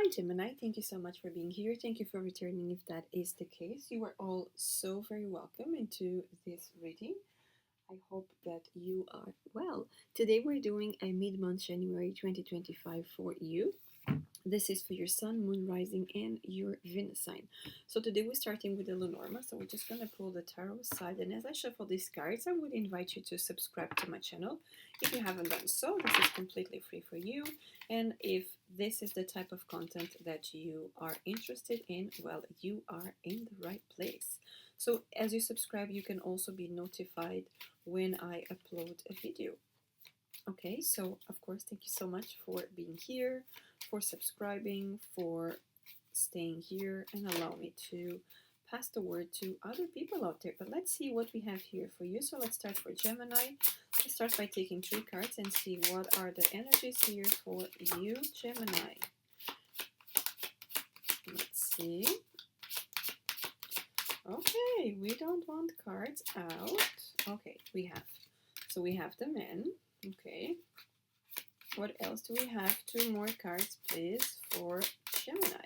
Hi Gemini, thank you so much for being here. Thank you for returning if that is the case. You are all so very welcome into this reading. I hope that you are well. Today we're doing a mid-month January 2025 for you. This is for your sun, moon, rising, and your Venus sign. So today we're starting with the Lenormand. So we're just going to pull the tarot side. And as I shuffle these cards, I would invite you to subscribe to my channel. If you haven't done so, this is completely free for you. And if this is the type of content that you are interested in, well, you are in the right place. So as you subscribe, you can also be notified when I upload a video. Okay, so of course, thank you so much for being here, for subscribing, for staying here, and allow me to pass the word to other people out there. But let's see what we have here for you. So let's start for Gemini. Let's start by taking 3 cards and see what are the energies here for you, Gemini. Let's see. Okay, we don't want cards out. Okay, we have. So we have the men. Okay. What else do we have? 2 more cards, please, for Gemini.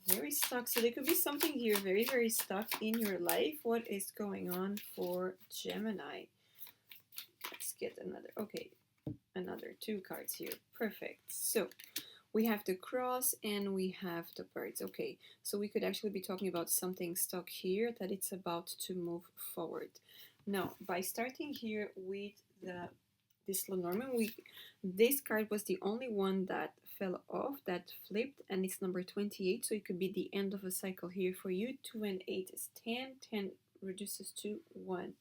Very stuck. So there could be something here very, very stuck in your life. What is going on for Gemini? Let's get another. Okay, another 2 cards here. Perfect. So we have the cross and we have the birds. Okay, so we could actually be talking about something stuck here that it's about to move forward. Now, by starting here with this Lenormand, this card was the only one that fell off, that flipped, and it's number 28, so it could be the end of a cycle here for you. 2 and 8 is 10, 10 reduces to 1,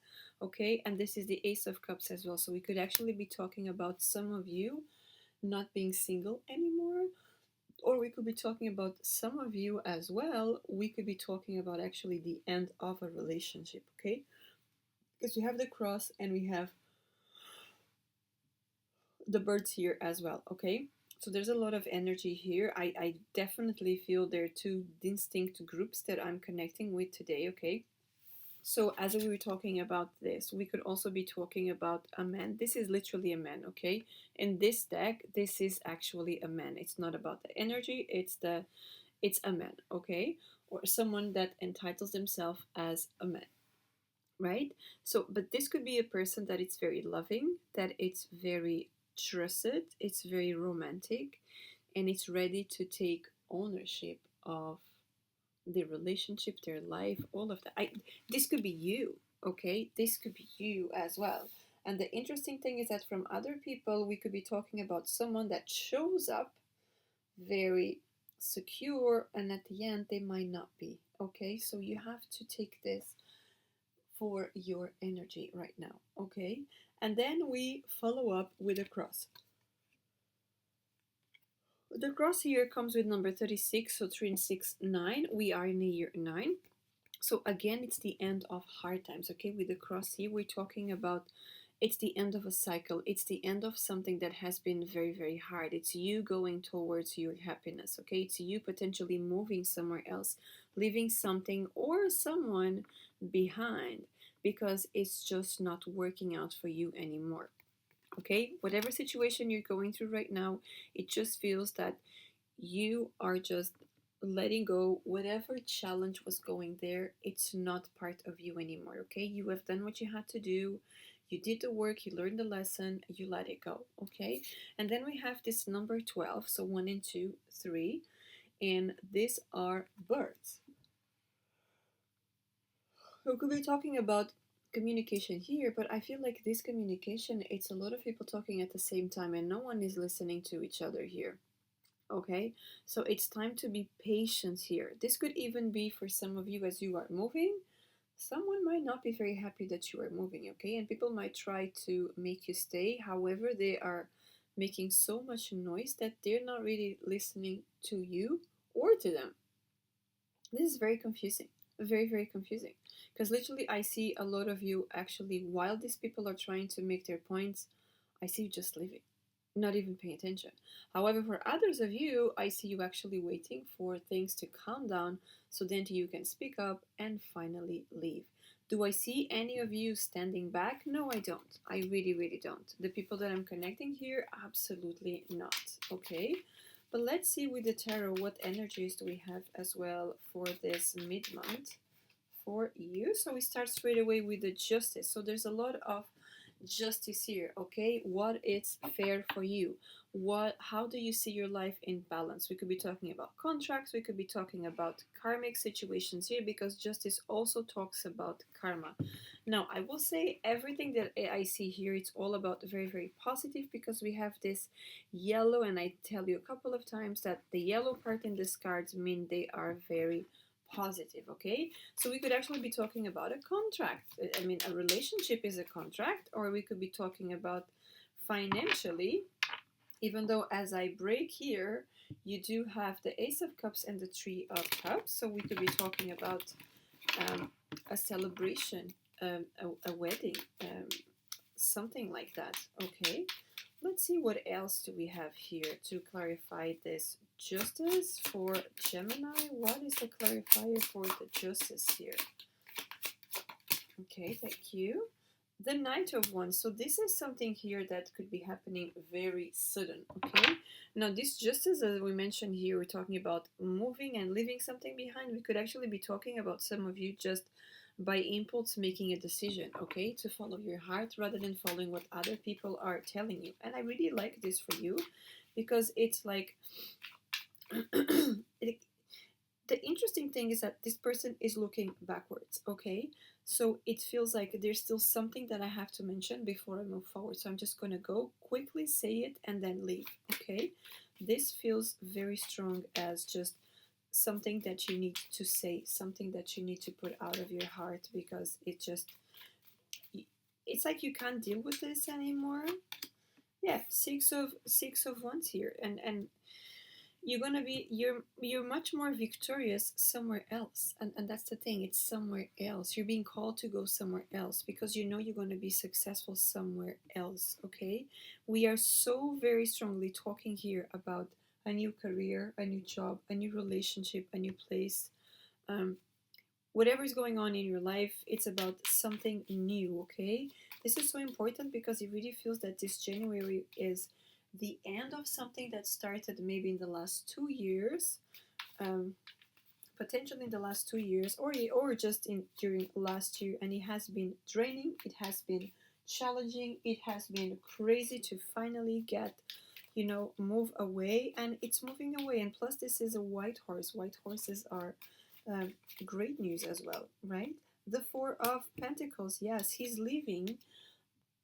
okay? And this is the Ace of Cups as well, so we could actually be talking about some of you not being single anymore, or we could be talking about some of you as well. We could be talking about actually the end of a relationship, okay? Because we have the cross and we have the birds here as well, okay? So there's a lot of energy here. I definitely feel there are 2 distinct groups that I'm connecting with today, okay? So as we were talking about this, we could also be talking about a man. This is literally a man, okay? In this deck, this is actually a man. It's not about the energy, it's a man, okay? Or someone that entitles themselves as a man, right? So, but this could be a person that it's very loving, that it's very trusted, it's very romantic, and it's ready to take ownership of their relationship, their life, all of that. This could be you, okay? This could be you as well. And the interesting thing is that from other people, we could be talking about someone that shows up very secure, and at the end, they might not be, okay? So you have to take this for your energy right now, okay? And then we follow up with a cross. The cross here comes with number 36, so 3 and 6, 9. We are in the year 9. So again, it's the end of hard times, okay? With the cross here, we're talking about it's the end of a cycle. It's the end of something that has been very, very hard. It's you going towards your happiness, okay? It's you potentially moving somewhere else, leaving something or someone behind because it's just not working out for you anymore, okay? Whatever situation you're going through right now, it just feels that you are just letting go. Whatever challenge was going there, it's not part of you anymore, okay? You have done what you had to do. You did the work, you learned the lesson, you let it go, okay? And then we have this number 12, so 1 and 2, 3, and these are birds. We could be talking about communication here, but I feel like this communication, it's a lot of people talking at the same time and no one is listening to each other here. Okay, so it's time to be patient here. This could even be for some of you as you are moving. Someone might not be very happy that you are moving, okay? And people might try to make you stay. However, they are making so much noise that they're not really listening to you or to them. This is very confusing. Very, very confusing. Because literally, I see a lot of you actually, while these people are trying to make their points, I see you just leaving. not even paying attention. However, for others of you, I see you actually waiting for things to calm down so then you can speak up and finally leave. Do I see any of you standing back? No, I don't. I really, really don't. The people that I'm connecting here, absolutely not. Okay? But let's see with the tarot what energies do we have as well for this mid-month for you. So we start straight away with the justice. So there's a lot of justice here. Okay, what is fair for you? How do you see your life in balance? We could be talking about contracts, we could be talking about karmic situations here, because justice also talks about karma. Now I will say everything that I see here, it's all about very, very positive, because we have this yellow, and I tell you a couple of times that the yellow part in this cards mean they are very positive. Okay, so we could actually be talking about a contract. I mean, a relationship is a contract, or we could be talking about financially, even though as I break here, you do have the Ace of Cups and the Three of Cups. So we could be talking about a celebration, a wedding, something like that. Okay, let's see what else do we have here to clarify this justice for Gemini. What is the clarifier for the justice here? Okay, thank you. The Knight of Wands. So this is something here that could be happening very sudden. Okay, now this justice, as we mentioned here, we're talking about moving and leaving something behind. We could actually be talking about some of you just by impulse making a decision, okay, to follow your heart rather than following what other people are telling you. And I really like this for you, because it's like the interesting thing is that this person is looking backwards, okay? So it feels like there's still something that I have to mention before I move forward. So I'm just going to go quickly say it and then leave, okay? This feels very strong as just something that you need to say, something that you need to put out of your heart, because it's like you can't deal with this anymore. Yeah, six of wands here, and you're much more victorious somewhere else, and that's the thing, it's somewhere else. You're being called to go somewhere else because you know you're going to be successful somewhere else. Okay, we are so very strongly talking here about a new career, a new job, a new relationship, a new place. Whatever is going on in your life, it's about something new. Okay, this is so important because it really feels that this January is the end of something that started maybe in the last 2 years, potentially in the last 2 years, or just in during last year, and it has been draining, it has been challenging, it has been crazy to finally get, move away, and it's moving away. And plus, this is a white horse. White horses are great news as well, right? The Four of Pentacles, yes, he's leaving.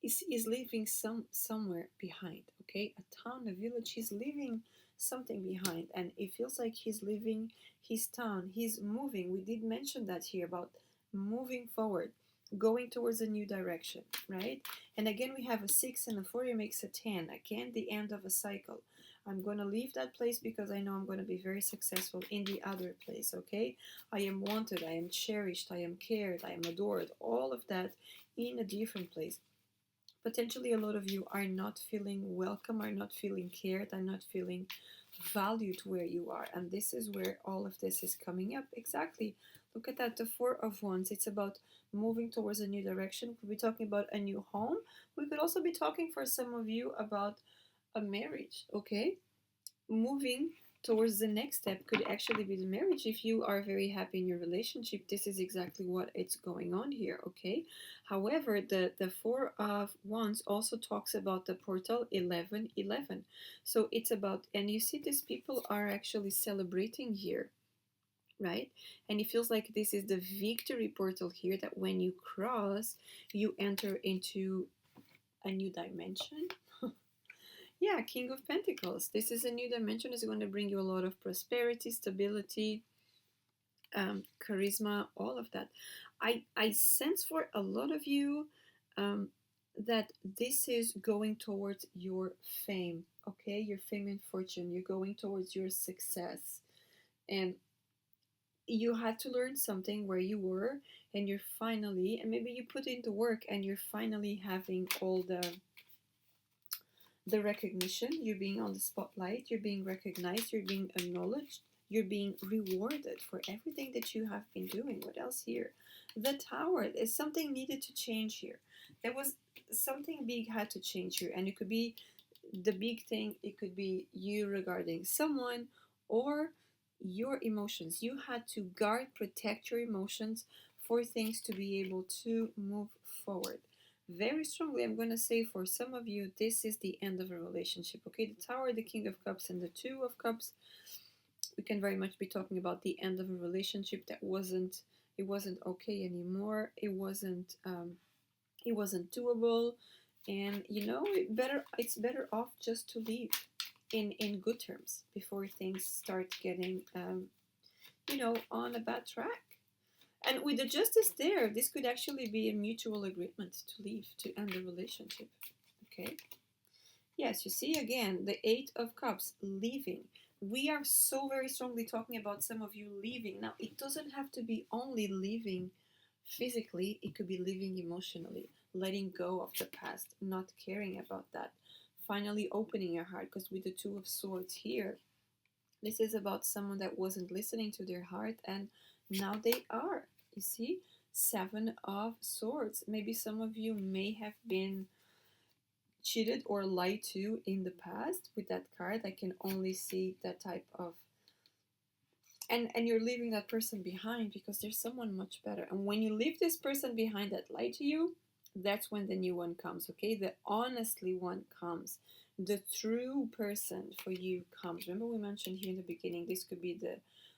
He's leaving somewhere behind. Okay, a town, a village. He's leaving something behind, and it feels like he's leaving his town. He's moving. We did mention that here about moving forward, going towards a new direction, right? And again, we have a 6 and a 4. It makes a 10. Again, the end of a cycle. I'm going to leave that place because I know I'm going to be very successful in the other place, okay? I am wanted, I am cherished, I am cared, I am adored, all of that in a different place. Potentially a lot of you are not feeling welcome, are not feeling cared, are not feeling valued where you are. And this is where all of this is coming up. Exactly. Look at that, the Four of Wands. It's about moving towards a new direction. We could be talking about a new home. We could also be talking for some of you about a marriage, okay? Moving towards the next step could actually be the marriage. If you are very happy in your relationship, this is exactly what it's going on here, okay? However, the Four of Wands also talks about the portal 1111. So it's about, and you see these people are actually celebrating here, right? And it feels like this is the victory portal here, that when you cross, you enter into a new dimension. Yeah, King of Pentacles. This is a new dimension. It's going to bring you a lot of prosperity, stability, charisma, all of that. I sense for a lot of you that this is going towards your fame, okay? Your fame and fortune. You're going towards your success. And you had to learn something where you were, and you're finally, and maybe you put into work, and you're finally having all the recognition, you're being on the spotlight, you're being recognized, you're being acknowledged, you're being rewarded for everything that you have been doing. What else here? The Tower is something needed to change here. There was something big had to change here, and it could be the big thing, it could be you regarding someone or your emotions. You had to guard, protect your emotions for things to be able to move forward. Very strongly, I'm going to say for some of you, this is the end of a relationship. Okay, the Tower, the King of Cups, and the Two of Cups. We can very much be talking about the end of a relationship that wasn't okay anymore. It wasn't doable, and it's better off just to leave in good terms before things start getting on a bad track. And with the Justice there, this could actually be a mutual agreement to leave, to end the relationship. Okay. Yes, you see again the Eight of Cups, leaving. We are so very strongly talking about some of you leaving. Now, it doesn't have to be only leaving physically, it could be leaving emotionally, letting go of the past, not caring about that. Finally, opening your heart, because with the Two of Swords here, this is about someone that wasn't listening to their heart, and now they are. You see? Seven of Swords. Maybe some of you may have been cheated or lied to in the past with that card. I can only see that type of, and you're leaving that person behind because there's someone much better. And when you leave this person behind that lied to you, that's when the new one comes. Okay, the honestly one comes, the true person for you comes. Remember we mentioned here in the beginning, this could be the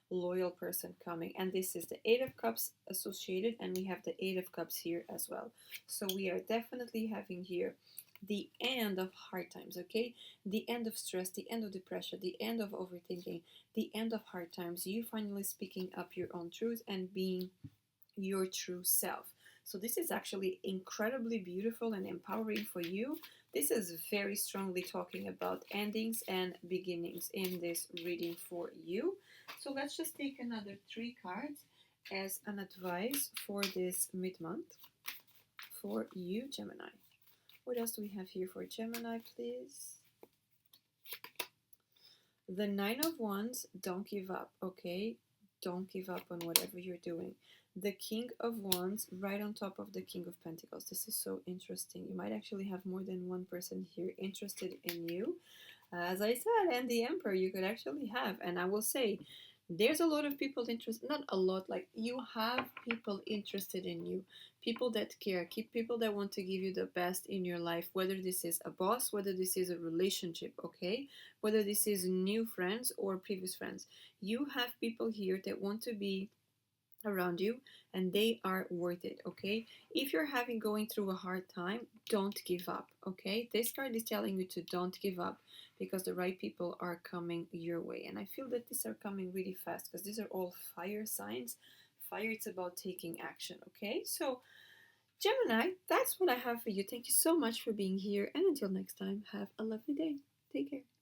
loyal person coming, and this is the Eight of Cups associated, and we have the Eight of Cups here as well. So we are definitely having here the end of hard times. Okay, the end of stress, the end of depression, the end of overthinking, the end of hard times, you finally speaking up your own truth and being your true self. So this is actually incredibly beautiful and empowering for you. This is very strongly talking about endings and beginnings in this reading for you. So let's just take another 3 cards as an advice for this mid-month for you, Gemini. What else do we have here for Gemini, please? The Nine of Wands, don't give up, okay? Don't give up on whatever you're doing. The King of Wands right on top of the King of Pentacles. This is so interesting. You might actually have more than one person here interested in you. As I said, and the Emperor you could actually have. And I will say, there's a lot of people interested, not a lot, like you have people interested in you, people that care, keep people that want to give you the best in your life, whether this is a boss, whether this is a relationship, okay, whether this is new friends or previous friends. You have people here that want to be around you, and they are worth it. Okay, if you're going through a hard time, don't give up. Okay, this card is telling you to don't give up because the right people are coming your way, and I feel that these are coming really fast because these are all fire signs. Fire, it's about taking action. Okay, so Gemini, that's what I have for you. Thank you so much for being here, and until next time, have a lovely day. Take care.